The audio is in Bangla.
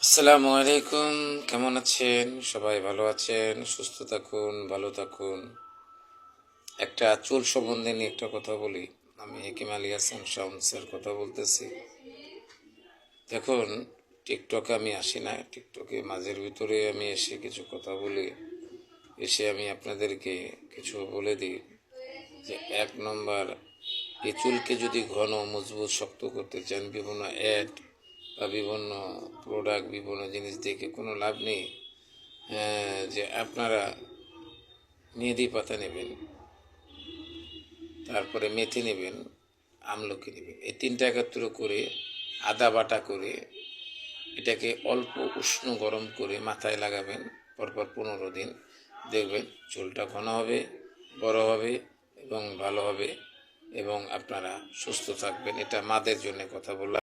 আসসালামু আলাইকুম। কেমন আছেন? সবাই ভালো আছেন? সুস্থ থাকুন, ভালো থাকুন। একটা চুল সম্বন্ধে নিয়ে একটা কথা বলি। আমি হেকিম আলী হাসান শাওন স্যার কথা বলতেছি। দেখুন, টিকটকে আমি আসি না। টিকটকে মাঝের ভিতরে আমি এসে কিছু কথা বলি। এসে আমি আপনাদেরকে কিছু বলে দিই যে ১ নম্বর, এই চুলকে যদি ঘন, মজবুত, শক্ত করতে চান, বিভিন্ন অ্যাড বা বিভিন্ন প্রোডাক্ট, বিভিন্ন জিনিস দেখে কোনো লাভ নেই। যে আপনারা মেহেদি পাতা নেবেন, তারপরে মেথি নেবেন, আমলকি নেবেন, এই ৩টা একত্র করে আদা বাটা করে এটাকে অল্প উষ্ণ গরম করে মাথায় লাগাবেন পরপর ১৫ দিন। দেখবেন চুলটা ঘন হবে, বড় হবে এবং ভালো হবে এবং আপনারা সুস্থ থাকবেন। এটা মাদের জন্য কথা বললাম।